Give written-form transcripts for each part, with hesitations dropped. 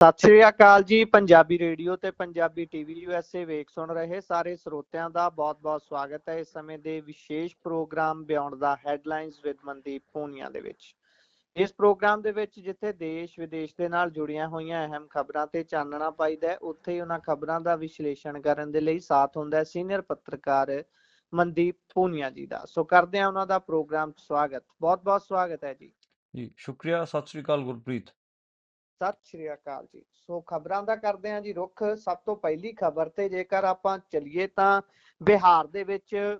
ਸਤਿ ਸ਼੍ਰੀ ਅਕਾਲ ਜੀ। ਪੰਜਾਬੀ ਰੇਡੀਓ ਤੇ ਪੰਜਾਬੀ ਟੀਵੀ USA ਵੇਖ ਸੁਣ ਰਹੇ ਸਾਰੇ ਸਰੋਤਿਆਂ ਦਾ ਬਹੁਤ-ਬਹੁਤ ਸਵਾਗਤ ਹੈ ਇਸ ਸਮੇਂ ਦੇ ਵਿਸ਼ੇਸ਼ programme beyond the headlines with Mandeep Punia ਦੇ ਵਿੱਚ। ਇਸ ਪ੍ਰੋਗਰਾਮ ਦੇ ਵਿੱਚ ਜਿੱਥੇ ਦੇਸ਼ ਵਿਦੇਸ਼ ਦੇ ਨਾਲ ਜੁੜੀਆਂ ਹੋਈਆਂ ਅਹਿਮ ਖਬਰਾਂ ਤੇ ਚਾਨਣਾ ਪਾਈਦਾ, ਉੱਥੇ ਹੀ ਉਹਨਾਂ ਖਬਰਾਂ ਦਾ ਵਿਸ਼ਲੇਸ਼ਣ ਕਰਨ ਦੇ ਲਈ ਸਾਥ ਹੁੰਦਾ ਹੈ ਸੀਨੀਅਰ ਪੱਤਰਕਾਰ ਮਨਦੀਪ ਪੂਨੀਆ ਜੀ ਦਾ। ਸੋ ਕਰਦੇ ਹਾਂ ਉਹਨਾਂ ਦਾ ਪ੍ਰੋਗਰਾਮ ਸਵਾਗਤ। ਬਹੁਤ-ਬਹੁਤ ਸਵਾਗਤ ਹੈ ਜੀ। ਜੀ ਸ਼ੁਕਰੀਆ। ਸਤਿ ਸ੍ਰੀ ਅਕਾਲ ਗੁਰਪ੍ਰੀਤ। ਸਤਿ ਸ਼੍ਰੀ ਅਕਾਲ ਜੀ। ਸੋ ਖਬਰਾਂ ਦਾ ਕਰਦੇ ਹਾਂ ਜੀ ਰੁੱਖ। ਸਭ ਤੋਂ ਪਹਿਲੀ ਖਬਰ ਤੇ ਜੇਕਰ ਆਪਾਂ ਚੱਲੀਏ ਤਾਂ ਬਿਹਾਰ ਦੇ ਵਿੱਚ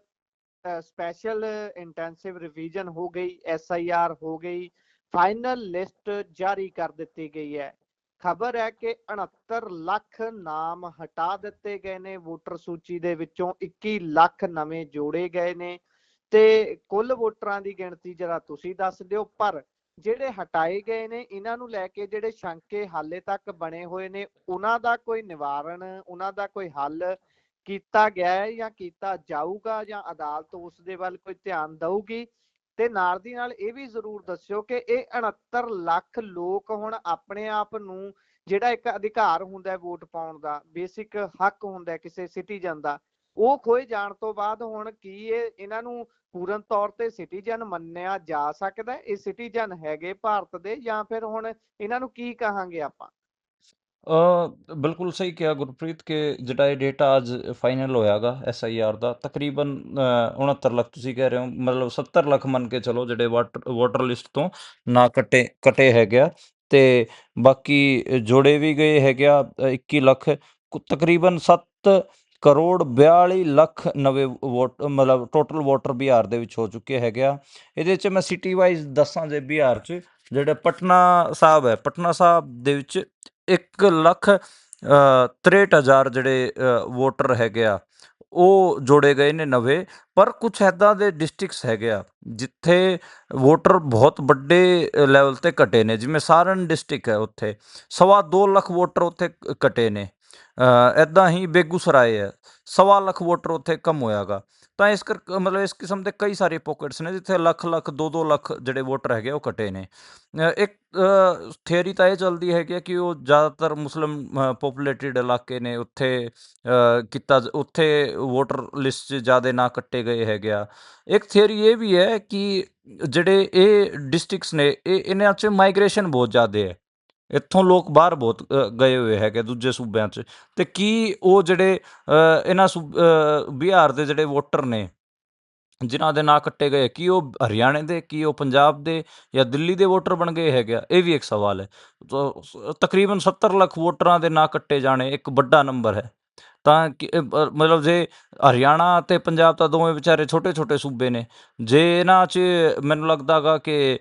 ਸਪੈਸ਼ਲ ਇੰਟੈਂਸਿਵ ਰਿਵੀਜ਼ਨ ਹੋ ਗਈ, SIR ਹੋ ਗਈ, ਫਾਈਨਲ ਲਿਸਟ ਜਾਰੀ ਕਰ ਦਿੱਤੀ ਗਈ ਹੈ। ਖਬਰ ਹੈ ਕਿ 69 ਲੱਖ ਨਾਮ ਹਟਾ ਦਿੱਤੇ ਗਏ ਨੇ ਵੋਟਰ ਸੂਚੀ ਦੇ ਵਿੱਚੋਂ, 21 ਲੱਖ ਨਵੇਂ ਜੋੜੇ ਗਏ ਨੇ ਤੇ ਕੁੱਲ ਵੋਟਰਾਂ ਦੀ ਗਿਣਤੀ ਜਰਾ ਤੁਸੀਂ ਦੱਸ ਦਿਓ। ਪਰ ਜਿਹੜੇ ਹਟਾਏ ਗਏ ਨੇ ਇਹਨਾਂ ਨੂੰ ਲੈ ਕੇ ਜਿਹੜੇ ਸ਼ੰਕੇ ਹਾਲੇ ਤੱਕ ਬਣੇ ਹੋਏ ਨੇ, ਉਹਨਾਂ ਦਾ ਕੋਈ ਨਿਵਾਰਣ, ਉਹਨਾਂ ਦਾ ਕੋਈ ਹੱਲ ਕੀਤਾ ਗਿਆ ਹੈ ਜਾਂ ਕੀਤਾ ਜਾਊਗਾ, ਜਾਂ ਅਦਾਲਤ ਉਸ ਦੇ ਵੱਲ ਕੋਈ ਧਿਆਨ ਦਊਗੀ? ਤੇ ਨਾਲ ਦੀ ਨਾਲ ਇਹ ਵੀ ਜ਼ਰੂਰ ਦੱਸਿਓ ਕਿ ਇਹ 69 ਲੱਖ ਲੋਕ ਹੁਣ ਆਪਣੇ ਆਪ ਨੂੰ, ਜਿਹੜਾ ਇੱਕ ਅਧਿਕਾਰ ਹੁੰਦਾ ਵੋਟ ਪਾਉਣ ਦਾ, ਬੇਸਿਕ ਹੱਕ ਹੁੰਦਾ ਕਿਸੇ ਸਿਟੀਜ਼ਨ ਦਾ, ਉਹ ਖੋਏ ਜਾਣ ਤੋਂ ਬਾਅਦ ਹੁਣ ਕੀ ਇਹਨਾਂ ਨੂੰ ਪੂਰਨ ਤੌਰ ਤੇ ਸਿਟੀਜ਼ਨ ਮੰਨਿਆ ਜਾ ਸਕਦਾ? ਇਹ ਸਿਟੀਜ਼ਨ ਹੈਗੇ ਭਾਰਤ ਦੇ, ਜਾਂ ਫਿਰ ਹੁਣ ਇਹਨਾਂ ਨੂੰ ਕੀ ਕਹਾਂਗੇ ਆਪਾਂ? ਬਿਲਕੁਲ ਸਹੀ ਕਿਹਾ ਗੁਰਪ੍ਰੀਤ ਕਿ ਜਿਹੜਾ ਇਹ ਡੇਟਾ ਅੱਜ ਫਾਈਨਲ ਹੋਇਆਗਾ SIR ਦਾ, ਤਕਰੀਬਨ 69 ਲੱਖ ਤੁਸੀਂ ਕਹਿ ਰਹੇ ਹੋ, ਮਤਲਬ 70 ਲੱਖ ਮੰਨ ਕੇ ਚਲੋ ਜਿਹੜੇ ਵੋਟਰ ਲਿਸਟ ਤੋਂ ਨਾ ਕਟੇ ਹੈਗੇ ਆ, ਤੇ ਬਾਕੀ ਜੋੜੇ ਵੀ ਗਏ ਹੈਗੇ ਆ 21 ਲੱਖ। ਤਕਰੀਬਨ 7 ਕਰੋੜ 42 ਲੱਖ ਨਵੇਂ ਮਤਲਬ ਟੋਟਲ ਵੋਟਰ ਬਿਹਾਰ ਦੇ ਵਿੱਚ ਹੋ ਚੁੱਕੇ ਹੈਗੇ ਆ। ਇਹਦੇ 'ਚ ਮੈਂ ਸਿਟੀ ਵਾਈਜ਼ ਦੱਸਾਂ ਜੇ ਬਿਹਾਰ 'ਚ ਜਿਹੜੇ ਪਟਨਾ ਸਾਹਿਬ ਹੈ, ਪਟਨਾ ਸਾਹਿਬ ਦੇ ਵਿੱਚ 1,63,000 ਜਿਹੜੇ ਵੋਟਰ ਹੈਗੇ ਆ ਉਹ ਜੋੜੇ ਗਏ ਨੇ ਨਵੇਂ। ਪਰ ਕੁਛ ਇੱਦਾਂ ਦੇ ਡਿਸਟ੍ਰਿਕਟਸ ਹੈਗੇ ਆ ਜਿੱਥੇ ਵੋਟਰ ਬਹੁਤ ਵੱਡੇ ਲੈਵਲ 'ਤੇ ਘਟੇ ਨੇ, ਜਿਵੇਂ ਸਾਰਨ ਡਿਸਟ੍ਰਿਕਟ ਹੈ, ਉੱਥੇ 2.25 ਲੱਖ ਵੋਟਰ ਉੱਥੇ ਘਟੇ ਨੇ। ਇੱਦਾਂ ਹੀ ਬੇਗੂਸਰਾਏ ਹੈ, 1.25 ਲੱਖ ਵੋਟਰ ਉੱਥੇ ਕਮ ਹੋਇਆਗਾ। ਤਾਂ ਇਸ ਕਰਕੇ ਮਤਲਬ ਇਸ ਕਿਸਮ ਦੇ ਕਈ ਸਾਰੇ ਪੋਕਟਸ ਨੇ ਜਿੱਥੇ ਲੱਖ 2 ਲੱਖ ਜਿਹੜੇ ਵੋਟਰ ਹੈਗੇ ਉਹ ਘਟੇ ਨੇ। ਇੱਕ ਥਿਊਰੀ ਤਾਂ ਇਹ ਚੱਲਦੀ ਹੈਗੀ ਕਿ ਉਹ ਜ਼ਿਆਦਾਤਰ ਮੁਸਲਿਮ ਪੋਪੂਲੇਟਿਡ ਇਲਾਕੇ ਨੇ, ਉੱਥੇ ਵੋਟਰ ਲਿਸਟ 'ਚ ਜ਼ਿਆਦਾ ਨਾ ਕੱਟੇ ਗਏ ਹੈਗੇ ਆ। ਇੱਕ ਥਿਊਰੀ ਇਹ ਵੀ ਹੈ ਕਿ ਜਿਹੜੇ ਇਹ ਡਿਸਟ੍ਰਿਕਟਸ ਨੇ ਇਹਨਾਂ 'ਚ ਮਾਈਗ੍ਰੇਸ਼ਨ ਬਹੁਤ ਜ਼ਿਆਦਾ ਹੈ, ਇੱਥੋਂ ਲੋਕ ਬਾਹਰ ਬਹੁਤ ਗਏ ਹੋਏ ਹੈਗੇ ਦੂਜੇ ਸੂਬਿਆਂ 'ਚ। ਅਤੇ ਕੀ ਉਹ ਜਿਹੜੇ ਇਹਨਾਂ ਬਿਹਾਰ ਦੇ ਜਿਹੜੇ ਵੋਟਰ ਨੇ ਜਿਨ੍ਹਾਂ ਦੇ ਨਾਂ ਕੱਟੇ ਗਏ, ਕੀ ਉਹ ਹਰਿਆਣੇ ਦੇ, ਕੀ ਉਹ ਪੰਜਾਬ ਦੇ ਜਾਂ ਦਿੱਲੀ ਦੇ ਵੋਟਰ ਬਣ ਗਏ ਹੈਗੇ ਆ? ਇਹ ਵੀ ਇੱਕ ਸਵਾਲ ਹੈ। ਤਕਰੀਬਨ 70 ਲੱਖ ਵੋਟਰਾਂ ਦੇ ਨਾਂ ਕੱਟੇ ਜਾਣੇ ਇੱਕ ਵੱਡਾ ਨੰਬਰ ਹੈ। ਤਾਂ ਮਤਲਬ ਜੇ ਹਰਿਆਣਾ ਅਤੇ ਪੰਜਾਬ ਤਾਂ ਦੋਵੇਂ ਵਿਚਾਰੇ ਛੋਟੇ ਛੋਟੇ ਸੂਬੇ ਨੇ, ਜੇ ਇਹਨਾਂ 'ਚ ਮੈਨੂੰ ਲੱਗਦਾ ਗਾ ਕਿ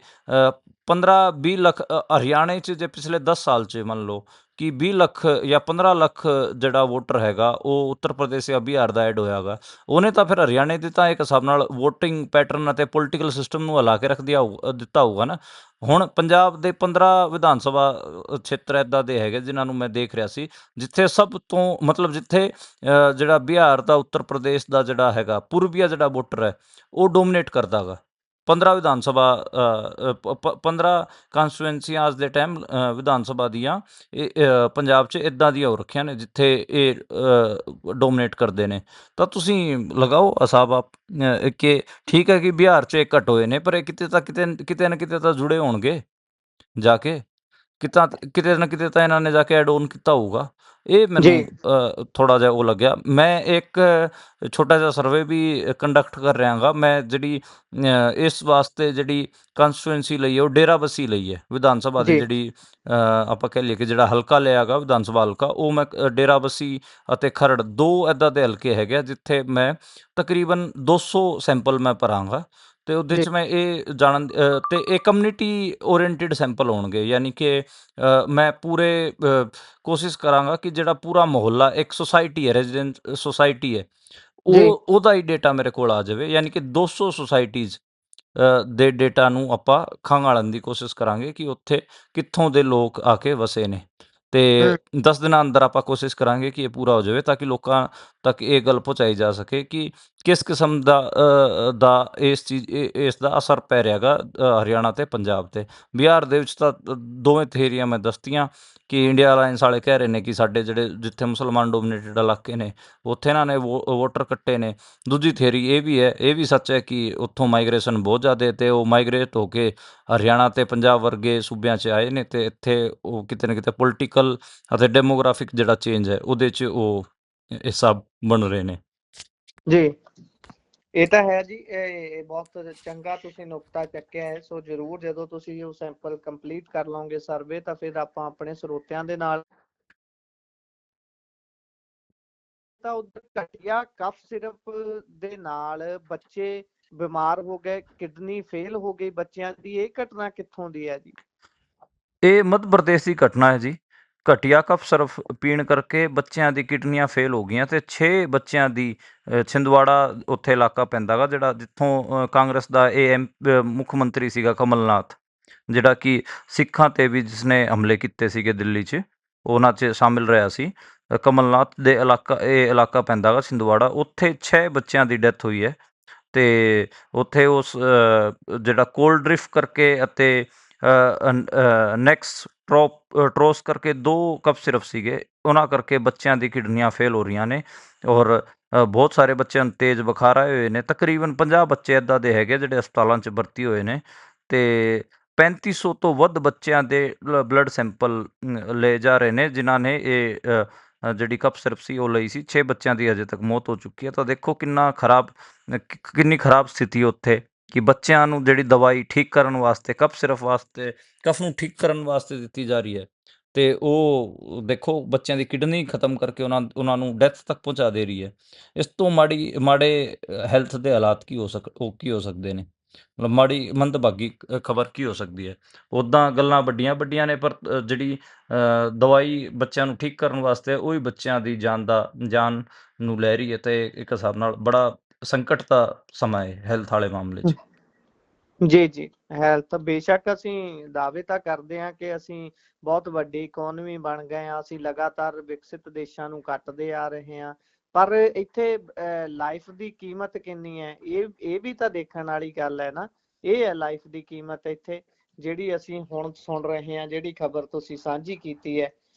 15-20 ਲੱਖ ਹਰਿਆਣੇ 'ਚ ਜੇ ਪਿਛਲੇ 10 ਸਾਲ 'ਚ ਮੰਨ ਲਓ ਕਿ 20 ਲੱਖ ਜਾਂ 15 ਲੱਖ ਜਿਹੜਾ ਵੋਟਰ ਹੈਗਾ ਉਹ ਉੱਤਰ ਪ੍ਰਦੇਸ਼ ਜਾਂ ਬਿਹਾਰ ਦਾ ਐਡ ਹੋਇਆ ਗਾ, ਉਹਨੇ ਤਾਂ ਫਿਰ ਹਰਿਆਣੇ ਦੇ ਤਾਂ ਇੱਕ ਹਿਸਾਬ ਨਾਲ ਵੋਟਿੰਗ ਪੈਟਰਨ ਅਤੇ ਪੋਲੀਟੀਕਲ ਸਿਸਟਮ ਨੂੰ ਹਿਲਾ ਕੇ ਰੱਖ ਦਿੱਤਾ ਹੋਊਗਾ ਨਾ। ਹੁਣ ਪੰਜਾਬ ਦੇ 15 ਵਿਧਾਨ ਸਭਾ ਖੇਤਰ ਇੱਦਾਂ ਦੇ ਹੈਗੇ ਜਿਨ੍ਹਾਂ ਨੂੰ ਮੈਂ ਦੇਖ ਰਿਹਾ ਸੀ, ਜਿੱਥੇ ਸਭ ਤੋਂ ਮਤਲਬ ਜਿੱਥੇ ਜਿਹੜਾ ਬਿਹਾਰ ਦਾ, ਉੱਤਰ ਪ੍ਰਦੇਸ਼ ਦਾ ਜਿਹੜਾ ਹੈਗਾ ਪੂਰਬੀਆ ਜਿਹੜਾ ਵੋਟਰ ਹੈ ਉਹ ਡੋਮੀਨੇਟ ਕਰਦਾ ਗਾ। 15 ਵਿਧਾਨ ਸਭਾ 15 ਕਾਨਸਟੀਚੁਐਂਸੀਆਂ ਅੱਜ ਦੇ ਟਾਈਮ ਵਿਧਾਨ ਸਭਾ ਦੀਆਂ ਪੰਜਾਬ 'ਚ ਇੱਦਾਂ ਦੀਆਂ ਹੋ ਰੱਖੀਆਂ ਨੇ ਜਿੱਥੇ ਇਹ ਡੋਮੀਨੇਟ ਕਰਦੇ ਨੇ। ਤਾਂ ਤੁਸੀਂ ਲਗਾਓ ਹਿਸਾਬ ਆਪ ਕਿ ਠੀਕ ਹੈ ਕਿ ਬਿਹਾਰ 'ਚ ਇਹ ਘੱਟ ਹੋਏ ਨੇ, ਪਰ ਇਹ ਕਿਤੇ ਨਾ ਕਿਤੇ ਤਾਂ ਜੁੜੇ ਹੋਣਗੇ ਜਾ ਕੇ, ਕਿਤੇ ਨਾ ਕਿਤੇ ਤਾਂ ਇਹਨਾਂ ਨੇ ਜਾ ਕੇ ਐਡ ਔਨ ਕੀਤਾ ਹੋਊਗਾ। ਇਹ ਮੈਨੂੰ ਥੋੜ੍ਹਾ ਜਿਹਾ ਉਹ ਲੱਗਿਆ। ਮੈਂ ਇੱਕ ਛੋਟਾ ਜਿਹਾ ਸਰਵੇ ਵੀ ਕੰਡਕਟ ਕਰ ਰਿਹਾ ਗਾ। ਮੈਂ ਜਿਹੜੀ ਇਸ ਵਾਸਤੇ ਜਿਹੜੀ ਕਾਨਸਟੀਚੁਐਂਸੀ ਲਈ ਹੈ ਉਹ ਡੇਰਾਬੱਸੀ ਲਈ ਹੈ, ਵਿਧਾਨ ਸਭਾ ਦੀ ਜਿਹੜੀ ਆਪਾਂ ਕਹਿ ਲਈਏ ਕਿ ਜਿਹੜਾ ਹਲਕਾ ਲਿਆ ਗਾ ਵਿਧਾਨ ਸਭਾ ਹਲਕਾ, ਉਹ ਮੈਂ ਡੇਰਾਬੱਸੀ ਅਤੇ ਖਰੜ 2 ਇੱਦਾਂ ਦੇ ਹਲਕੇ ਹੈਗੇ ਆ ਜਿੱਥੇ ਮੈਂ ਤਕਰੀਬਨ 200 ਸੈਂਪਲ ਮੈਂ ਭਰਾਂਗਾ। ਅਤੇ ਉਹਦੇ 'ਚ ਮੈਂ ਇਹ ਅਤੇ ਇਹ ਕਮਿਊਨਿਟੀ ਓਰੀਐਂਟਿਡ ਸੈਂਪਲ ਹੋਣਗੇ, ਯਾਨੀ ਕਿ ਮੈਂ ਪੂਰੇ ਕੋਸ਼ਿਸ਼ ਕਰਾਂਗਾ ਕਿ ਜਿਹੜਾ ਪੂਰਾ ਮੁਹੱਲਾ ਇੱਕ ਸੁਸਾਇਟੀ ਹੈ, ਰੈਜ਼ੀਡੈਂਟ ਸੁਸਾਇਟੀ ਹੈ, ਉਹਦਾ ਹੀ ਡੇਟਾ ਮੇਰੇ ਕੋਲ ਆ ਜਾਵੇ। ਯਾਨੀ ਕਿ 200 ਸੁਸਾਇਟੀਜ਼ ਦੇ ਡੇਟਾ ਨੂੰ ਆਪਾਂ ਖੰਗਾਲਣ ਦੀ ਕੋਸ਼ਿਸ਼ ਕਰਾਂਗੇ ਕਿ ਉੱਥੇ ਕਿੱਥੋਂ ਦੇ ਲੋਕ ਆ ਕੇ ਵਸੇ ਨੇ, ਅਤੇ 10 ਦਿਨਾਂ ਅੰਦਰ ਆਪਾਂ ਕੋਸ਼ਿਸ਼ ਕਰਾਂਗੇ ਕਿ ਇਹ ਪੂਰਾ ਹੋ ਜਾਵੇ ਤਾਂ ਕਿ ਲੋਕਾਂ ਤੱਕ ਇਹ ਗੱਲ ਪਹੁੰਚਾਈ ਜਾ ਸਕੇ ਕਿ ਕਿਸ ਕਿਸਮ ਦਾ ਇਸ ਦਾ ਅਸਰ ਪੈ ਰਿਹਾ ਗਾ ਹਰਿਆਣਾ ਤੇ ਪੰਜਾਬ ਤੇ। ਬਿਹਾਰ ਦੇ ਵਿੱਚ ਤਾਂ ਦੋਵੇਂ ਥੇਰੀਆਂ ਮੈਂ ਦੱਸਤੀਆਂ ਕਿ ਇੰਡੀਆ ਅਲਾਇੰਸ ਵਾਲੇ ਕਹਿ ਰਹੇ ਨੇ ਕਿ ਸਾਡੇ ਜਿਹੜੇ ਜਿੱਥੇ ਮੁਸਲਮਾਨ ਡੋਮੀਨੇਟਡ ਇਲਾਕੇ ਨੇ ਉੱਥੇ ਇਹਨਾਂ ਨੇ ਵੋਟਰ ਕੱਟੇ ਨੇ। ਦੂਜੀ ਥੇਰੀ ਇਹ ਵੀ ਹੈ, ਇਹ ਵੀ ਸੱਚ ਹੈ ਕਿ ਉੱਥੋਂ ਮਾਈਗ੍ਰੇਸ਼ਨ ਬਹੁਤ ਜ਼ਿਆਦਾ ਤੇ ਉਹ ਮਾਈਗ੍ਰੇਟ ਹੋ ਕੇ ਹਰਿਆਣਾ ਤੇ ਪੰਜਾਬ ਵਰਗੇ ਸੂਬਿਆਂ 'ਚ ਆਏ ਨੇ ਤੇ ਇੱਥੇ ਉਹ ਕਿਤੇ ਨਾ ਕਿਤੇ ਪੋਲੀਟੀਕਲ ਅਤੇ ਡੈਮੋਗ੍ਰਾਫਿਕ ਜਿਹੜਾ ਚੇਂਜ ਹੈ ਉਹਦੇ 'ਚ ਉਹ ਹਿੱਸਾ ਬਣ ਰਹੇ ਨੇ। ਜੀ ਇਹ ਤਾਂ ਹੈ ਜੀ, ਇਹ ਬਹੁਤ ਚੰਗਾ ਤੁਸੀਂ ਨੁਕਤਾ ਚੱਕਿਆ ਹੈ। ਸੋ ਜ਼ਰੂਰ ਜਦੋਂ ਤੁਸੀਂ ਉਹ ਸੈਂਪਲ ਕੰਪਲੀਟ ਕਰ ਲਓਗੇ ਸਰਵੇ, ਤਾਂ ਫਿਰ ਆਪਾਂ ਆਪਣੇ ਸਰੋਤਿਆਂ ਦੇ ਨਾਲ ਤਾਂ ਉਧਰ ਘਟੀਆ ਕਫ ਸਿਰਪ ਦੇ ਨਾਲ ਬੱਚੇ ਬਿਮਾਰ ਹੋ ਗਏ, ਕਿਡਨੀ ਫੇਲ ਹੋ ਗਈ ਬੱਚਿਆਂ ਦੀ, ਇਹ ਘਟਨਾ ਕਿੱਥੋਂ ਦੀ ਹੈ ਜੀ? ਇਹ ਮੱਧ ਪ੍ਰਦੇਸ਼ ਦੀ ਘਟਨਾ ਹੈ ਜੀ। ਘਟੀਆ ਕਫ ਸਿਰਪ ਪੀਣ ਕਰਕੇ ਬੱਚਿਆਂ ਦੀ ਕਿਡਨੀਆਂ ਫੇਲ ਹੋ ਗਈਆਂ ਤੇ 6 ਬੱਚਿਆਂ ਦੀ ਛਿੰਦਵਾੜਾ ਉੱਥੇ ਇਲਾਕਾ ਪੈਂਦਾ ਗਾ ਜਿਹੜਾ ਜਿੱਥੋਂ ਕਾਂਗਰਸ ਦਾ ਮੁੱਖ ਮੰਤਰੀ ਸੀਗਾ ਕਮਲਨਾਥ, ਜਿਹੜਾ ਕਿ ਸਿੱਖਾਂ ਤੇ ਵੀ ਜਿਸਨੇ ਹਮਲੇ ਕੀਤੇ ਸੀਗੇ ਦਿੱਲੀ 'ਚ, ਉਹਨਾਂ 'ਚ ਸ਼ਾਮਿਲ ਰਿਹਾ ਸੀ। ਕਮਲਨਾਥ ਦੇ ਇਹ ਇਲਾਕਾ ਪੈਂਦਾ ਗਾ ਛਿੰਦਵਾੜਾ, ਉੱਥੇ 6 ਬੱਚਿਆਂ ਦੀ ਡੈਥ ਹੋਈ ਹੈ। ਤੇ ਉੱਥੇ ਉਸ ਜਿਹੜਾ ਕੋਲਡ ਡ੍ਰਿਫਟ ਕਰਕੇ ਅਤੇ ਨੈਕਸ ਟਰੋਸ ਕਰਕੇ 2 ਕਫ ਸਿਰਪ ਸੀਗੇ, ਉਹਨਾਂ ਕਰਕੇ ਬੱਚਿਆਂ ਦੀ ਕਿਡਨੀਆਂ ਫੇਲ ਹੋ ਰਹੀਆਂ ਨੇ ਔਰ ਬਹੁਤ ਸਾਰੇ ਬੱਚਿਆਂ ਨੂੰ ਤੇਜ਼ ਬੁਖਾਰ ਆਏ ਹੋਏ ਨੇ। ਤਕਰੀਬਨ 50 ਬੱਚੇ ਇੱਦਾਂ ਦੇ ਹੈਗੇ ਜਿਹੜੇ ਹਸਪਤਾਲਾਂ 'ਚ ਭਰਤੀ ਹੋਏ ਨੇ ਤੇ 3500 ਤੋਂ ਵੱਧ ਬੱਚਿਆਂ ਦੇ ਬਲੱਡ ਸੈਂਪਲ ਲਏ ਜਾ ਰਹੇ ਨੇ ਜਿਨ੍ਹਾਂ ਨੇ ਇਹ ਜਿਹੜੀ ਕਫ ਸਿਰਪ ਸੀ ਉਹ ਲਈ ਸੀ। 6 ਬੱਚਿਆਂ ਦੀ ਅਜੇ ਤੱਕ ਮੌਤ ਹੋ ਚੁੱਕੀ ਹੈ। ਤਾਂ ਦੇਖੋ ਕਿੰਨੀ ਖਰਾਬ ਸਥਿਤੀ ਉੱਥੇ ਕਿ ਬੱਚਿਆਂ ਨੂੰ ਜਿਹੜੀ ਦਵਾਈ ਠੀਕ ਕਰਨ ਵਾਸਤੇ ਕਫ ਸਿਰਪ ਵਾਸਤੇ ਕਫ ਨੂੰ ਠੀਕ ਕਰਨ ਵਾਸਤੇ ਦਿੱਤੀ ਜਾ ਰਹੀ ਹੈ ਤੇ ਉਹ ਦੇਖੋ ਬੱਚਿਆਂ ਦੀ ਕਿਡਨੀ ਖਤਮ ਕਰਕੇ ਉਹਨਾਂ ਨੂੰ ਡੈਥ ਤੱਕ ਪਹੁੰਚਾ ਦੇ ਰਹੀ ਹੈ। ਇਸ ਤੋਂ ਮਾੜੇ ਹੈਲਥ ਦੇ ਹਾਲਾਤ ਕੀ ਹੋ ਸਕਦੇ ਨੇ? ਮਤਲਬ ਮਾੜੀ ਮੰਦਭਾਗੀ ਖਬਰ ਕੀ ਹੋ ਸਕਦੀ ਹੈ? ਉੱਦਾਂ ਗੱਲਾਂ ਵੱਡੀਆਂ ਵੱਡੀਆਂ ਨੇ ਪਰ ਜਿਹੜੀ ਦਵਾਈ ਬੱਚਿਆਂ ਨੂੰ ਠੀਕ ਕਰਨ ਵਾਸਤੇ ਉਹੀ ਬੱਚਿਆਂ ਦੀ ਜਾਨ ਨੂੰ ਲੈ ਰਹੀ ਹੈ ਤੇ ਇੱਕ ਹਿਸਾਬ ਨਾਲ ਬੜਾ ਸੰਕਟ ਦਾ ਸਮਾਂ ਹੈ ਹੈਲਥ ਵਾਲੇ ਮਾਮਲੇ 'ਚ। ਜੀ ਜੀ, ਹੈਲਥ ਬੇਸ਼ੱਕ ਅਸੀਂ ਦਾਅਵੇ ਤਾਂ ਕਰਦੇ ਹਾਂ ਕਿ ਅਸੀਂ ਬਹੁਤ ਵੱਡੀ ਇਕਨੋਮੀ ਬਣ ਗਏ ਹਾਂ, ਅਸੀਂ ਲਗਾਤਾਰ ਵਿਕਸਿਤ ਦੇਸ਼ਾਂ ਨੂੰ ਕੱਟਦੇ ਆ ਰਹੇ ਹਾਂ, ਪਰ ਇੱਥੇ ਲਾਈਫ ਦੀ ਕੀਮਤ ਕਿੰਨੀ ਹੈ ਇਹ ਵੀ ਤਾਂ ਦੇਖਣ ਵਾਲੀ ਗੱਲ ਹੈ ਨਾ। ਇਹ ਹੈ ਲਾਈਫ ਦੀ ਕੀਮਤ ਇੱਥੇ, ਜਿਹੜੀ ਅਸੀਂ ਹੁਣ ਸੁਣ ਰਹੇ ਹਾਂ, ਜਿਹੜੀ ਖਬਰ ਤੁਸੀਂ ਸਾਂਝੀ ਕੀਤੀ ਹੈ।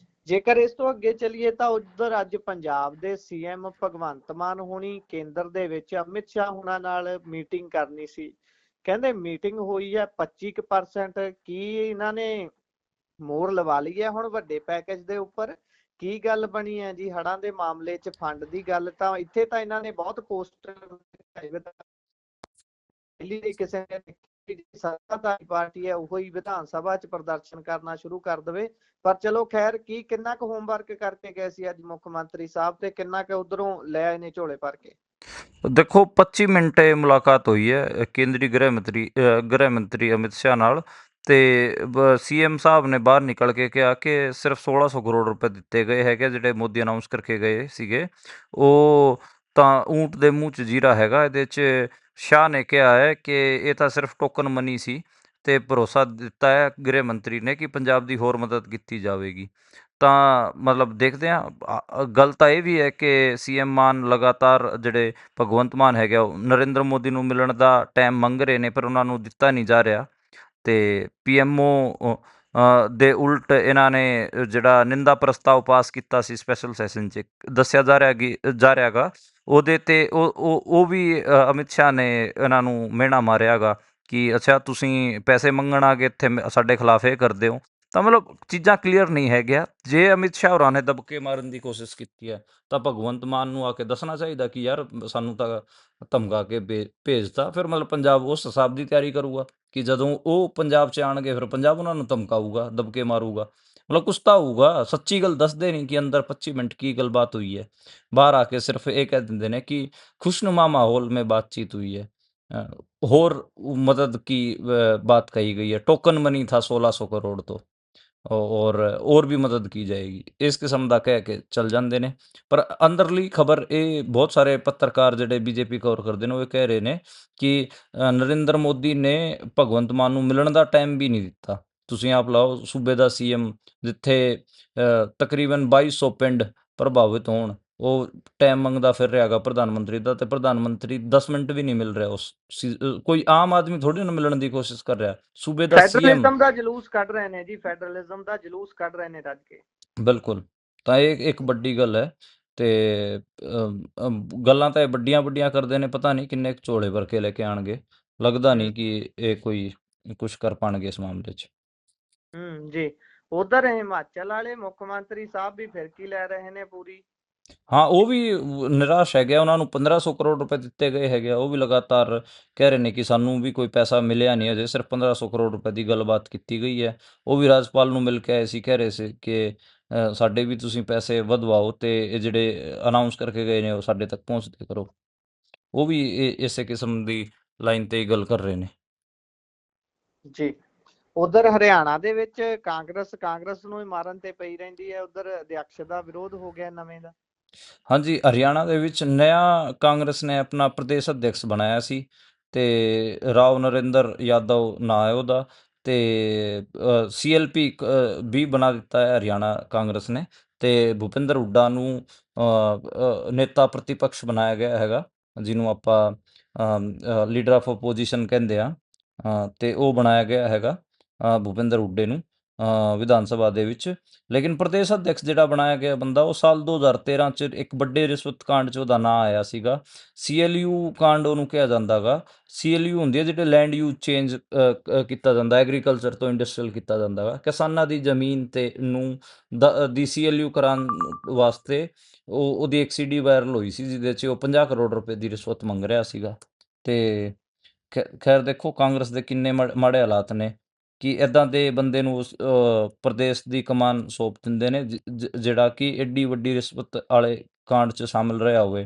ਜੇਕਰ ਇਸ ਤੋਂ ਅੱਗੇ ਚੱਲੀਏ ਤਾਂ ਉੱਧਰ ਅੱਜ ਪੰਜਾਬ ਦੇ ਸੀਐਮ ਭਗਵੰਤ ਮਾਨ ਹੋਣੀ ਕੇਂਦਰ ਦੇ ਵਿੱਚ ਅਮਿਤ ਸ਼ਾਹ ਹੁਣਾਂ ਨਾਲ ਮੀਟਿੰਗ ਕਰਨੀ ਸੀ। ਕਹਿੰਦੇ ਮੀਟਿੰਗ ਹੋਈ ਹੈ 25%, ਕੀ ਇਹਨਾਂ ਨੇ ਮੋਹਰ ਲਵਾ ਲਈ ਹੈ ਹੁਣ ਵੱਡੇ ਪੈਕੇਜ ਦੇ ਉੱਪਰ? ਕੀ ਗੱਲ ਬਣੀ ਹੈ ਜੀ ਹੜ੍ਹਾਂ ਦੇ ਮਾਮਲੇ 'ਚ ਫੰਡ ਦੀ ਗੱਲ ਤਾਂ ਇੱਥੇ ਤਾਂ ਇਹਨਾਂ ਨੇ ਬਹੁਤ ਪੋਸਟਰ ਕਿਸੇ ਸੱਤਾਧਾਰੀ ਪਾਰਟੀ ਹੈ ਉਹੀ ਵਿਧਾਨ ਸਭਾ 'ਚ ਪ੍ਰਦਰਸ਼ਨ ਕਰਨਾ ਸ਼ੁਰੂ ਕਰ ਦੇਵੇ। ਪਰ ਚਲੋ ਖੈਰ, ਕਿੰਨਾ ਕੁ ਹੋਮਵਰਕ ਕਰਕੇ ਗਏ ਸੀ ਅੱਜ ਮੁੱਖ ਮੰਤਰੀ ਸਾਹਿਬ ਤੇ ਕਿੰਨਾ ਕੁ ਉਧਰੋਂ ਲੈ ਆਏ ਨੇ ਝੋਲੇ ਭਰ ਕੇ? ਦੇਖੋ 25 ਮਿੰਟ ਇਹ ਮੁਲਾਕਾਤ ਹੋਈ ਹੈ ਕੇਂਦਰੀ ਗ੍ਰਹਿ ਮੰਤਰੀ ਅਮਿਤ ਸ਼ਾਹ ਨਾਲ ਤੇ ਸੀਐਮ ਸਾਹਿਬ ਨੇ ਬਾਹਰ ਨਿਕਲ ਕੇ ਕਿਹਾ ਕਿ ਸਿਰਫ 1600 ਕਰੋੜ ਰੁਪਏ ਦਿੱਤੇ ਗਏ ਹੈਗੇ ਜਿਹੜੇ ਮੋਦੀ ਅਨਾਉਂਸ ਕਰਕੇ ਗਏ ਸੀਗੇ। ਉਹ ਤਾਂ ਊਂਟ ਦੇ ਮੂੰਹ 'ਚ ਜੀਰਾ ਹੈਗਾ। ਇਹਦੇ 'ਚ ਸ਼ਾਹ ਨੇ ਕਿਹਾ ਹੈ ਕਿ ਇਹ ਤਾਂ ਸਿਰਫ ਟੋਕਨ ਮਨੀ ਸੀ ਤੇ ਭਰੋਸਾ ਦਿੱਤਾ ਹੈ ਗ੍ਰਹਿ ਮੰਤਰੀ ਨੇ ਕਿ ਪੰਜਾਬ ਦੀ ਹੋਰ ਮਦਦ ਕੀਤੀ ਜਾਵੇਗੀ। ਤਾਂ ਮਤਲਬ ਦੇਖਦੇ ਹਾਂ। ਗੱਲ ਤਾਂ ਇਹ ਵੀ ਹੈ ਕਿ ਸੀਐਮ ਮਾਨ ਲਗਾਤਾਰ ਜਿਹੜੇ ਭਗਵੰਤ ਮਾਨ ਹੈਗੇ ਉਹ ਨਰਿੰਦਰ ਮੋਦੀ ਨੂੰ ਮਿਲਣ ਦਾ ਟਾਈਮ ਮੰਗ ਰਹੇ ਨੇ ਪਰ ਉਹਨਾਂ ਨੂੰ ਦਿੱਤਾ ਨਹੀਂ ਜਾ ਰਿਹਾ ਤੇ ਪੀਐਮਓ ਦੇ ਉਲਟ ਇਹਨਾਂ ਨੇ ਜਿਹੜਾ ਨਿੰਦਾ ਪ੍ਰਸਤਾਵ ਪਾਸ ਕੀਤਾ ਸੀ ਸਪੈਸ਼ਲ ਸੈਸ਼ਨ 'ਚ ਦੱਸਿਆ ਜਾ ਰਿਹਾ ਗਾ ਉਹਦੇ ਤੇ ਉਹ ਵੀ ਅਮਿਤ ਸ਼ਾਹ ਨੇ ਇਹਨਾਂ ਨੂੰ ਮਿਹਣਾ ਮਾਰਿਆ ਗਾ ਕਿ ਅੱਛਾ ਤੁਸੀਂ ਪੈਸੇ ਮੰਗਣ ਆ ਕੇ ਇੱਥੇ ਸਾਡੇ ਖਿਲਾਫ ਇਹ ਕਰਦੇ ਹੋ। ਤਾਂ ਮਤਲਬ ਚੀਜ਼ਾਂ ਕਲੀਅਰ ਨਹੀਂ ਹੈਗੀਆਂ। ਜੇ ਅਮਿਤ ਸ਼ਾਹ ਹੋਰਾਂ ਨੇ ਦਬਕੇ ਮਾਰਨ ਦੀ ਕੋਸ਼ਿਸ਼ ਕੀਤੀ ਹੈ ਤਾਂ ਭਗਵੰਤ ਮਾਨ ਨੂੰ ਆ ਕੇ ਦੱਸਣਾ ਚਾਹੀਦਾ ਕਿ ਯਾਰ ਸਾਨੂੰ ਤਾਂ ਧਮਕਾ ਕੇ ਭੇਜਤਾ। ਫਿਰ ਮਤਲਬ ਪੰਜਾਬ ਉਸ ਹਿਸਾਬ ਦੀ ਤਿਆਰੀ ਕਰੂਗਾ ਕਿ ਜਦੋਂ ਉਹ ਪੰਜਾਬ 'ਚ ਆਉਣਗੇ ਫਿਰ ਪੰਜਾਬ ਉਹਨਾਂ ਨੂੰ ਧਮਕਾਊਗਾ, ਦਬਕੇ ਮਾਰੂਗਾ। ਮਤਲਬ ਕੁਛ ਤਾਂ ਹੋਊਗਾ। ਸੱਚੀ ਗੱਲ ਦੱਸਦੇ ਨਹੀਂ ਕਿ ਅੰਦਰ 25 ਮਿੰਟ ਕੀ ਗੱਲਬਾਤ ਹੋਈ ਹੈ। ਬਾਹਰ ਆ ਕੇ ਸਿਰਫ ਇਹ ਕਹਿ ਦਿੰਦੇ ਨੇ कि खुशनुमा माहौल में बातचीत हुई है। और मदद की बात कही गई है। टोकन मनी था 1600 करोड़ तो और ਵੀ ਮਦਦ ਕੀ ਜਾਏਗੀ ਇਸ ਕਿਸਮ ਦਾ ਕਹਿ ਕੇ ਚੱਲ ਜਾਂਦੇ ਨੇ। ਪਰ ਅੰਦਰਲੀ ਖਬਰ ਇਹ ਬਹੁਤ ਸਾਰੇ ਪੱਤਰਕਾਰ ਜਿਹੜੇ ਬੀਜੇਪੀ ਕਵਰ ਕਰਦੇ ਨੇ ਉਹ ਇਹ ਕਹਿ ਰਹੇ ਨੇ ਕਿ ਨਰਿੰਦਰ ਮੋਦੀ ਨੇ ਭਗਵੰਤ ਮਾਨ ਨੂੰ ਮਿਲਣ ਦਾ ਟਾਈਮ ਵੀ ਨਹੀਂ ਦਿੱਤਾ। ਤੁਸੀਂ ਆਪ ਲਾਓ ਸੂਬੇ ਦਾ ਸੀਐਮ ਜਿੱਥੇ ਤਕਰੀਬਨ 2200 ਪਿੰਡ ਪ੍ਰਭਾਵਿਤ ਹੋਣ ਉਹ ਟਾਈਮ ਮੰਗਦਾ ਫਿਰ ਰਿਹਾ ਹੈਗਾ ਪ੍ਰਧਾਨ ਮੰਤਰੀ ਦਾ, ਤੇ ਪ੍ਰਧਾਨ ਮੰਤਰੀ 10 ਮਿੰਟ ਵੀ ਨਹੀਂ ਮਿਲ ਰਿਹਾ ਕੋਈ ਆਮ ਆਦਮੀ ਥੋੜੀ ਨਾ ਮਿਲਣ ਦੀ ਕੋਸ਼ਿਸ਼ ਕਰ ਰਿਹਾ, ਸੂਬੇ ਦਾ ਸੀਐਮ। ਫੈਡਰਲਿਜ਼ਮ ਦਾ ਜਲੂਸ ਕੱਢ ਰਹੇ ਨੇ ਜੀ, ਫੈਡਰਲਿਜ਼ਮ ਦਾ ਜਲੂਸ ਕੱਢ ਰਹੇ ਨੇ ਰੱਜ ਕੇ। ਬਿਲਕੁਲ, ਤਾਂ ਇਹ ਇੱਕ ਵੱਡੀ ਗੱਲ ਹੈ। ਤੇ ਗੱਲਾਂ ਤਾਂ ਇਹ ਵੱਡੀਆਂ ਵੱਡੀਆਂ ਕਰਦੇ ਨੇ, ਪਤਾ ਨਹੀਂ ਕਿੰਨੇ ਕੁ ਝੋਲੇ ਭਰ ਕੇ ਲੈ ਕੇ ਆਣਗੇ। ਲੱਗਦਾ ਨਹੀਂ ਕਿ ਇਹ ਕੋਈ ਕੁਝ ਕਰ ਪਾਣਗੇ ਇਸ ਮਾਮਲੇ 'ਚ। ਜੀ। ਉਧਰ ਹਿਮਾਚਲ ਵਾਲੇ ਮੁੱਖ ਮੰਤਰੀ ਸਾਹਿਬ ਵੀ ਫਿਰਕੀ ਲੈ ਰਹੇ ਨੇ ਪੂਰੀ। ਹਾਂ, ਉਹ ਵੀ ਨਿਰਾਸ਼ ਹੈਗੇ ਆ, ਉਹਨਾਂ ਨੂੰ 1500 ਕਰੋੜ ਰੁਪਏ ਦਿੱਤੇ ਗਏ ਹੈਗੇ ਆ, ਉਹ ਵੀ ਲਗਾਤਾਰ ਕਹਿ ਰਹੇ ਨੇ ਕਿ ਸਾਨੂੰ ਵੀ ਕੋਈ ਪੈਸਾ ਮਿਲਿਆ ਨਹੀਂ ਅਜੇ, ਸਿਰਫ 1500 ਕਰੋੜ ਰੁਪਏ ਦੀ ਗੱਲਬਾਤ ਕੀਤੀ ਗਈ ਹੈ। ਉਹ ਵੀ ਰਾਜਪਾਲ ਨੂੰ ਮਿਲ ਕੇ ਆਏ ਸੀ, ਕਹਿ ਰਹੇ ਸੀ ਕਿ ਸਾਡੇ ਵੀ ਤੁਸੀਂ ਪੈਸੇ ਵਧਵਾਓ, ਤੇ ਇਹ ਜਿਹੜੇ ਅਨਾਊਂਸ ਕਰਕੇ ਗਏ ਨੇ ਉਹ ਸਾਡੇ ਤੱਕ ਪਹੁੰਚਦੇ ਕਰੋ। ਉਹ ਵੀ ਇਸੇ ਕਿਸਮ ਦੀ ਲਾਈਨ ਤੇ ਹੀ ਗੱਲ ਕਰ ਰਹੇ ਨੇ। ਜੀ। ਉਧਰ ਹਰਿਆਣਾ ਦੇ ਵਿੱਚ ਕਾਂਗਰਸ ਨੂੰ ਹੀ ਮਾਰਨ ਤੇ ਪਈ ਰਹਿੰਦੀ ਹੈ। ਉਧਰ ਅਧਿਅਕਸ਼ ਦਾ ਵਿਰੋਧ ਹੋ ਗਿਆ ਨਵੇਂ ਦਾ। ਹਾਂਜੀ, ਹਰਿਆਣਾ ਦੇ ਵਿੱਚ ਨਇਆ ਕਾਂਗਰਸ ਨੇ ਆਪਣਾ ਪ੍ਰਦੇਸ਼ ਅਧਿਅਕਸ਼ ਬਣਾਇਆ ਸੀ, ਤੇ ਰਾਓ ਨਰਿੰਦਰ ਯਾਦਵ ਨਾਂ ਹੈ ਉਹਦਾ, ਤੇ CLP ਵੀ ਬਣਾ ਦਿੱਤਾ ਹੈ ਹਰਿਆਣਾ ਕਾਂਗਰਸ ਨੇ, ਤੇ ਭੁਪਿੰਦਰ ਹੁੱਡਾ ਨੂੰ ਨੇਤਾ ਪ੍ਰਤੀਪਕਸ਼ ਬਣਾਇਆ ਗਿਆ ਹੈਗਾ, ਜਿਹਨੂੰ ਆਪਾਂ ਲੀਡਰ ਆਫ ਆਪੋਜੀਸ਼ਨ ਕਹਿੰਦੇ ਆ, ਤੇ ਉਹ ਬਣਾਇਆ ਗਿਆ ਹੈਗਾ ਭੁਪਿੰਦਰ ਹੁੱਡੇ ਨੂੰ ਵਿਧਾਨ ਸਭਾ ਦੇ ਵਿੱਚ। ਲੇਕਿਨ ਪ੍ਰਦੇਸ਼ ਅਧਿਅਕਸ਼ ਜਿਹੜਾ ਬਣਾਇਆ ਗਿਆ ਬੰਦਾ, ਉਹ ਸਾਲ 2013 ਚ ਇੱਕ ਵੱਡੇ ਰਿਸ਼ਵਤ ਕਾਂਡ 'ਚ ਉਹਦਾ ਨਾਂ ਆਇਆ ਸੀਗਾ। CLU ਕਾਂਡ ਉਹਨੂੰ ਕਿਹਾ ਜਾਂਦਾ ਗਾ। CLU ਹੁੰਦੀ ਹੈ ਜਿਹੜੇ ਲੈਂਡ ਯੂਜ਼ ਚੇਂਜ ਕੀਤਾ ਜਾਂਦਾ, ਐਗਰੀਕਲਚਰ ਤੋਂ ਇੰਡਸਟਰੀਅਲ ਕੀਤਾ ਜਾਂਦਾ ਵਾ, ਕਿਸਾਨਾਂ ਦੀ ਜ਼ਮੀਨ ਤੇ ਨੂੰ ਦੀ CLU ਕਰਾਉਣ ਵਾਸਤੇ ਉਹਦੀ ਇੱਕ CD ਵਾਇਰਲ ਹੋਈ ਸੀ, ਜਿਹਦੇ 'ਚ ਉਹ 50 ਕਰੋੜ ਰੁਪਏ ਦੀ ਰਿਸ਼ਵਤ ਮੰਗ ਰਿਹਾ ਸੀਗਾ। ਤੇ ਖੈਰ ਦੇਖੋ ਕਾਂਗਰਸ ਦੇ ਕਿੰਨੇ ਮਾੜੇ ਹਾਲਾਤ ਨੇ ਕਿ ਇੱਦਾਂ ਦੇ ਬੰਦੇ ਨੂੰ ਉਸ ਪ੍ਰਦੇਸ਼ ਦੀ ਕਮਾਨ ਸੌਂਪ ਦਿੰਦੇ ਨੇ, ਜਿਹੜਾ ਕਿ ਐਡੀ ਵੱਡੀ ਰਿਸ਼ਵਤ ਵਾਲੇ ਕਾਂਡ 'ਚ ਸ਼ਾਮਿਲ ਰਿਹਾ ਹੋਵੇ।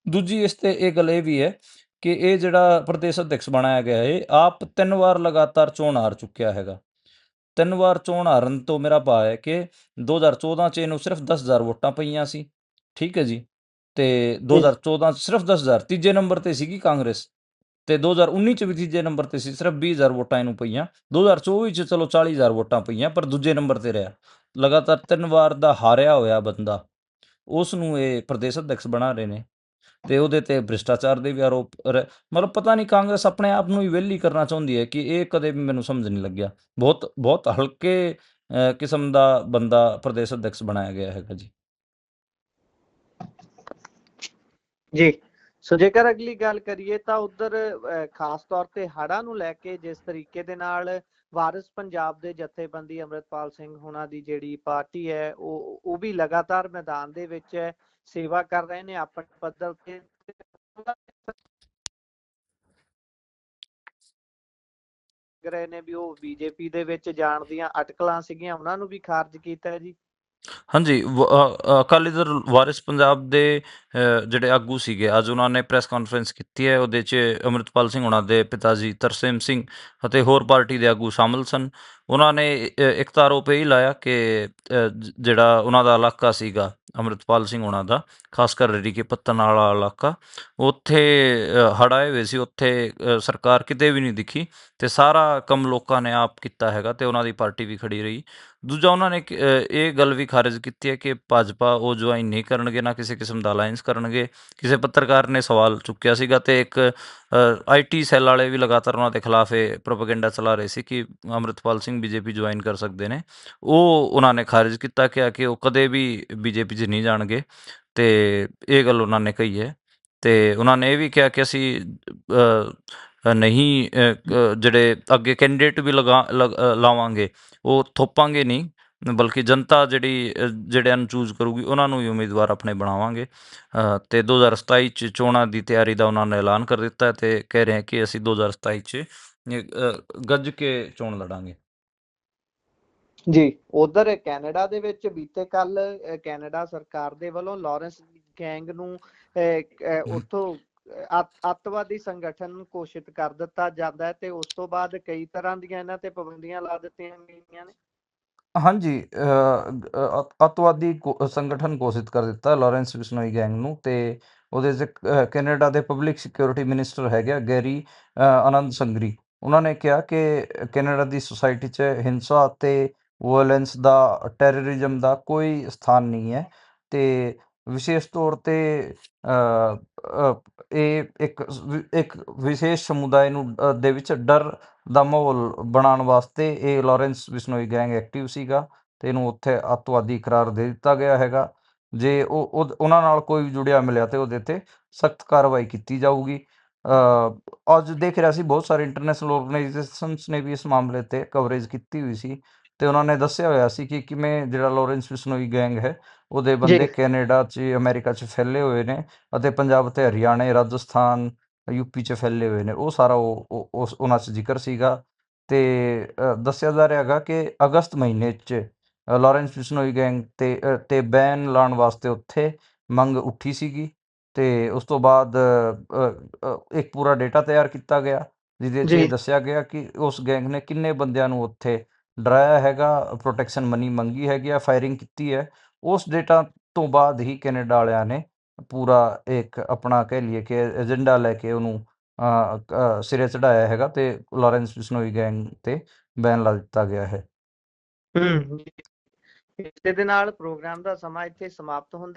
ਦੂਜੀ ਇਸ ਤੇ ਇਹ ਗੱਲ ਇਹ ਵੀ ਹੈ ਕਿ ਇਹ ਜਿਹੜਾ ਪ੍ਰਦੇਸ਼ ਅਧਿਅਕਸ਼ ਬਣਾਇਆ ਗਿਆ ਹੈ, ਆਪ 3 ਵਾਰ ਲਗਾਤਾਰ ਚੋਣ ਹਾਰ ਚੁੱਕਿਆ ਹੈਗਾ। 3 ਵਾਰ ਚੋਣ ਹਾਰਨ ਤੋਂ ਮੇਰਾ ਭਾਵ ਹੈ ਕਿ 2014 ਚ ਇਹਨੂੰ ਸਿਰਫ 10,000 ਵੋਟਾਂ ਪਈਆਂ ਸੀ, ਠੀਕ ਹੈ ਜੀ, ਤੇ 2014 ਚ ਸਿਰਫ 10,000, ਤੀਜੇ ਨੰਬਰ ਤੇ ਸੀਗੀ ਕਾਂਗਰਸ, ਤੇ 2019 ਚ ਵੀ ਤੀਜੇ ਨੰਬਰ ਤੇ ਸੀ, ਸਿਰਫ 20,000 ਵੋਟਾਂ ਇਹਨੂੰ ਪਈਆਂ। 2024 ਚ ਚਲੋ 40,000 ਵੋਟਾਂ ਪਈਆਂ, ਪਰ ਦੂਜੇ ਨੰਬਰ ਤੇ ਰਿਹਾ। ਲਗਾਤਾਰ 3 ਵਾਰ ਦਾ ਹਾਰਿਆ ਹੋਇਆ ਬੰਦਾ, ਉਸ ਨੂੰ ਇਹ ਪ੍ਰਦੇਸ਼ ਅਧਿਅਕਸ਼ ਬਣਾ ਰਹੇ ਨੇ, ਤੇ ਉਹਦੇ ਤੇ ਭ੍ਰਿਸ਼ਟਾਚਾਰ ਦੇ ਵੀ ਆਰੋਪ ਮਤਲਬ ਪਤਾ ਨਹੀਂ ਕਾਂਗਰਸ ਆਪਣੇ ਆਪ ਨੂੰ ਹੀ ਵਿਹਲੀ ਕਰਨਾ ਚਾਹੁੰਦੀ ਹੈ ਕਿ ਇਹ ਕਦੇ ਵੀ ਮੈਨੂੰ ਸਮਝ ਨਹੀਂ ਲੱਗਿਆ। ਬਹੁਤ ਬਹੁਤ ਹਲਕੇ ਕਿਸਮ ਦਾ ਬੰਦਾ ਪ੍ਰਦੇਸ਼ ਅਧਿਅਕਸ਼ ਬਣਾਇਆ ਗਿਆ ਹੈਗਾ ਜੀ। ਜੀ। ਸੋ ਜੇਕਰ ਅਗਲੀ ਗੱਲ ਕਰੀਏ ਤਾਂ ਉਧਰ ਖਾਸ ਤੌਰ ਤੇ ਹੜ੍ਹਾਂ ਨੂੰ ਲੈ ਕੇ ਜਿਸ ਤਰੀਕੇ ਦੇ ਨਾਲ ਵਾਰਿਸ ਪੰਜਾਬ ਦੇ ਜਥੇਬੰਦੀ ਅੰਮ੍ਰਿਤਪਾਲ ਸਿੰਘ ਹੋਣਾ ਦੀ ਜਿਹੜੀ ਪਾਰਟੀ ਹੈ, ਉਹ ਵੀ ਲਗਾਤਾਰ ਮੈਦਾਨ ਦੇ ਵਿੱਚ ਸੇਵਾ ਕਰ ਰਹੇ ਨੇ ਆਪਣੇ ਪੱਧਰ ਤੇ। ਰਹੇ ਨੇ ਵੀ ਉਹ BJP ਦੇ ਵਿੱਚ ਜਾਣ ਦੀਆਂ ਅਟਕਲਾਂ ਸੀਗੀਆਂ, ਉਹਨਾਂ ਨੂੰ ਵੀ ਖਾਰਜ ਕੀਤਾ ਜੀ। ਹਾਂਜੀ, ਅਕਾਲੀ ਦਲ ਵਾਰਿਸ ਪੰਜਾਬ ਦੇ ਜਿਹੜੇ ਆਗੂ ਸੀਗੇ, ਅੱਜ ਉਹਨਾਂ ਨੇ ਪ੍ਰੈਸ ਕਾਨਫਰੰਸ ਕੀਤੀ ਹੈ। ਉਹਦੇ 'ਚ ਅੰਮ੍ਰਿਤਪਾਲ ਸਿੰਘ ਹੋਣਾ ਦੇ ਪਿਤਾ ਜੀ ਤਰਸੇਮ ਸਿੰਘ ਅਤੇ ਹੋਰ ਪਾਰਟੀ ਦੇ ਆਗੂ ਸ਼ਾਮਲ ਸਨ। ਉਹਨਾਂ ਨੇ ਇੱਕ ਤਾਂ ਆਰੋਪ ਇਹ ਹੀ ਲਾਇਆ ਕਿ ਜਿਹੜਾ ਉਹਨਾਂ ਦਾ ਇਲਾਕਾ ਸੀਗਾ ਅੰਮ੍ਰਿਤਪਾਲ ਸਿੰਘ ਹੋਣਾ ਦਾ, ਖਾਸ ਕਰ ਰੜੀਕੇ ਪੱਤਨ ਵਾਲਾ ਇਲਾਕਾ, ਉੱਥੇ ਹੜ੍ਹ ਆਏ ਹੋਏ ਸੀ, ਉੱਥੇ ਸਰਕਾਰ ਕਿਤੇ ਵੀ ਨਹੀਂ ਦਿਖੀ, ਤੇ ਸਾਰਾ ਕੰਮ ਲੋਕਾਂ ਨੇ ਆਪ ਕੀਤਾ ਹੈਗਾ, ਤੇ ਉਹਨਾਂ ਦੀ ਪਾਰਟੀ ਵੀ ਖੜੀ ਰਹੀ। ਦੂਜਾ, ਉਹਨਾਂ ਨੇ ਇਹ ਗੱਲ ਵੀ ਖਾਰਿਜ ਕੀਤੀ ਹੈ ਕਿ ਭਾਜਪਾ ਉਹ ਜੁਆਇਨ ਨਹੀਂ ਕਰਨਗੇ, ਨਾ ਕਿਸੇ ਕਿਸਮ ਦਾ ਅਲਾਇੰਸ ਕਰਨਗੇ। ਕਿਸੇ ਪੱਤਰਕਾਰ ਨੇ ਸਵਾਲ ਚੁੱਕਿਆ ਸੀਗਾ, ਤੇ ਇੱਕ IT ਸੈੱਲ ਵਾਲੇ ਵੀ ਲਗਾਤਾਰ ਉਹਨਾਂ ਦੇ ਖਿਲਾਫ ਇਹ ਪ੍ਰੋਪੇਗੈਂਡਾ ਚਲਾ ਰਹੇ ਸੀ ਕਿ ਅੰਮ੍ਰਿਤਪਾਲ ਸਿੰਘ BJP ਜੁਆਇਨ ਕਰ ਸਕਦੇ ਨੇ। ਉਹ ਉਹਨਾਂ ਨੇ ਖਾਰਿਜ ਕੀਤਾ, ਕਿਹਾ ਕਿ ਉਹ ਕਦੇ ਵੀ BJP 'ਚ ਨਹੀਂ ਜਾਣਗੇ, ਤੇ ਇਹ ਗੱਲ ਉਹਨਾਂ ਨੇ ਕਹੀ ਹੈ। ਤੇ ਉਹਨਾਂ ਨੇ ਇਹ ਵੀ ਕਿਹਾ ਕਿ ਅਸੀਂ ਨਹੀਂ ਜਿਹੜੇ ਅੱਗੇ ਕੈਂਡੀਡੇਟ ਵੀ ਲਾਵਾਂਗੇ, ਉਹ ਥੋਪਾਂਗੇ ਨਹੀਂ, ਬਲਕਿ ਜਨਤਾ ਜਿਹੜਿਆਂ ਨੂੰ ਚੂਜ਼ ਕਰੂਗੀ ਉਹਨਾਂ ਨੂੰ ਹੀ ਉਮੀਦਵਾਰ ਆਪਣੇ ਬਣਾਵਾਂਗੇ। ਤੇ 2027 ਚ ਚੋਣਾਂ ਦੀ ਤਿਆਰੀ ਦਾ ਉਹਨਾਂ ਨੇ ਐਲਾਨ ਕਰ ਦਿੱਤਾ, ਤੇ ਕਹਿ ਰਹੇ ਕਿ ਅਸੀਂ 2027 ਚ ਗੱਜ ਕੇ ਚੋਣ ਲੜਾਂਗੇ। ਜੀ। ਉਧਰ ਕੈਨੇਡਾ ਦੇ ਵਿੱਚ ਬੀਤੇ ਕੱਲ ਕੈਨੇਡਾ ਸਰਕਾਰ ਦੇ ਵੱਲੋਂ ਲਾਰੈਂਸ ਗੈਂਗ ਨੂੰ ਉੱਥੋਂ ਅੱਤਵਾਦੀ ਸੰਗਠਨ ਘੋਸ਼ਿਤ ਕਰ ਦਿੱਤਾ ਜਾਂਦਾ ਹੈ, ਤੇ ਉਸ ਤੋਂ ਬਾਅਦ ਕਈ ਤਰ੍ਹਾਂ ਦੀਆਂ ਇਹਨਾਂ ਤੇ ਪਾਬੰਦੀਆਂ ਲਾ ਦਿੱਤੀਆਂ ਗਈਆਂ ਨੇ। ਹਾਂਜੀ, ਅੱਤਵਾਦੀ ਸੰਗਠਨ ਘੋਸ਼ਿਤ ਕਰ ਦਿੱਤਾ ਲਾਰੈਂਸ ਬਿਸ਼ਨੋਈ ਗੈਂਗ ਨੂੰ, ਤੇ ਉਹਦੇ 'ਚ ਕੈਨੇਡਾ ਦੇ ਪਬਲਿਕ ਸਿਕਿਉਰਿਟੀ ਮਿਨਿਸਟਰ ਹੈਗੇ ਆ ਗੈਰੀ ਆਨੰਦ ਸੰਗਰੀ। ਉਹਨਾਂ ਨੇ ਕਿਹਾ ਕਿ ਕੈਨੇਡਾ ਦੀ ਸੁਸਾਇਟੀ 'ਚ ਹਿੰਸਾ ਅਤੇ ਵਾਇਲੈਂਸ ਦਾ, ਟੈਰਰਿਜ਼ਮ ਦਾ ਕੋਈ ਸਥਾਨ ਨਹੀਂ ਹੈ, ਤੇ ਵਿਸ਼ੇਸ਼ ਤੌਰ ਤੇ ਅ, ਅ, ਇਹ ਇੱਕ ਵਿਸ਼ੇਸ਼ ਸਮੁਦਾਇ ਨੂੰ ਦੇ ਵਿੱਚ ਡਰ ਦਾ ਮਾਹੌਲ ਬਣਾਉਣ ਵਾਸਤੇ ਇਹ ਲਾਰੈਂਸ ਬਿਸ਼ਨੋਈ ਗੈਂਗ ਐਕਟਿਵ ਸੀਗਾ ਤੇ ਇਹਨੂੰ ਉੱਥੇ ਅੱਤਵਾਦੀ ਕਰਾਰ ਦੇ ਦਿੱਤਾ ਗਿਆ ਹੈਗਾ। ਜੇ ਉਹਨਾਂ ਨਾਲ ਕੋਈ ਵੀ ਜੁੜਿਆ ਮਿਲਿਆ ਤੇ ਉਹਦੇ ਤੇ ਸਖਤ ਕਾਰਵਾਈ ਕੀਤੀ ਜਾਊਗੀ। ਅੱਜ ਦੇਖ ਰਿਹਾ ਸੀ ਬਹੁਤ ਸਾਰੇ ਇੰਟਰਨੈਸ਼ਨਲ ਆਰਗੇਨਾਈਜੇਸ਼ਨਸ ਨੇ ਵੀ ਇਸ ਮਾਮਲੇ ਤੇ ਕਵਰੇਜ ਕੀਤੀ ਹੋਈ ਸੀ ਤੇ ਉਹਨਾਂ ਨੇ ਦੱਸਿਆ ਹੋਇਆ ਸੀ ਕਿ ਕਿਵੇਂ ਜਿਹੜਾ ਲਾਰੈਂਸ ਬਿਸ਼ਨੋਈ ਗੈਂਗ ਹੈ ਉਹਦੇ ਜੀ ਬੰਦੇ ਕੈਨੇਡਾ 'ਚ ਅਮਰੀਕਾ 'ਚ ਫੈਲੇ ਹੋਏ ਨੇ ਅਤੇ ਪੰਜਾਬ ਤੇ ਹਰਿਆਣਾ ਰਾਜਸਥਾਨ ਯੂਪੀ 'ਚ ਫੈਲੇ ਹੋਏ ਨੇ। ਉਹ ਸਾਰਾ ਉਹਨਾਂ 'ਚ ਜ਼ਿਕਰ ਸੀਗਾ ਤੇ ਦੱਸਿਆ ਜਾ ਰਿਹਾ ਹੈਗਾ ਕਿ ਅਗਸਤ ਮਹੀਨੇ 'ਚ ਲਾਰੈਂਸ ਬਿਸ਼ਨੋਈ ਗੈਂਗ ਤੇ ਬੈਨ ਲਾਉਣ ਵਾਸਤੇ ਉੱਥੇ ਮੰਗ ਉੱਠੀ ਸੀਗੀ ਤੇ ਉਸ ਤੋਂ ਬਾਅਦ ਇੱਕ ਪੂਰਾ ਡੇਟਾ ਤਿਆਰ ਕੀਤਾ ਗਿਆ ਜਿਹਦੇ 'ਚ ਇਹ ਜੀ ਦੱਸਿਆ ਗਿਆ ਕਿ ਉਸ ਗੈਂਗ ਨੇ ਕਿੰਨੇ ਬੰਦਿਆਂ ਨੂੰ ਉੱਥੇ ਡਰਾਇਆ ਹੈਗਾ, ਪ੍ਰੋਟੈਕਸ਼ਨ ਮਨੀ ਮੰਗੀ ਹੈਗੀ ਆ, ਫਾਇਰਿੰਗ ਕੀਤੀ ਹੈ। ਉਸ ਡੇਟਾ ਤੋਂ ਬਾਅਦ ਹੀ ਕੈਨੇਡਾ ਵਾਲਿਆਂ ਨੇ ਪੂਰਾ ਇੱਕ ਆਪਣਾ ਕਹਿ ਲਈਏ ਕਿ ਏਜੰਡਾ ਲੈ ਕੇ ਉਹਨੂੰ ਸਿਰੇ ਚੜਾਇਆ ਹੈਗਾ ਤੇ ਲਾਰੈਂਸ ਬਿਸ਼ਨੋਈ ਗੈਂਗ ਤੇ ਬੈਨ ਲਾ ਦਿੱਤਾ ਗਿਆ ਹੈ। ਇਸੇ ਦੇ ਨਾਲ ਪ੍ਰੋਗਰਾਮ ਦਾ ਸਮਾਂ ਇੱਥੇ ਸਮਾਪਤ ਹੁੰਦਾ।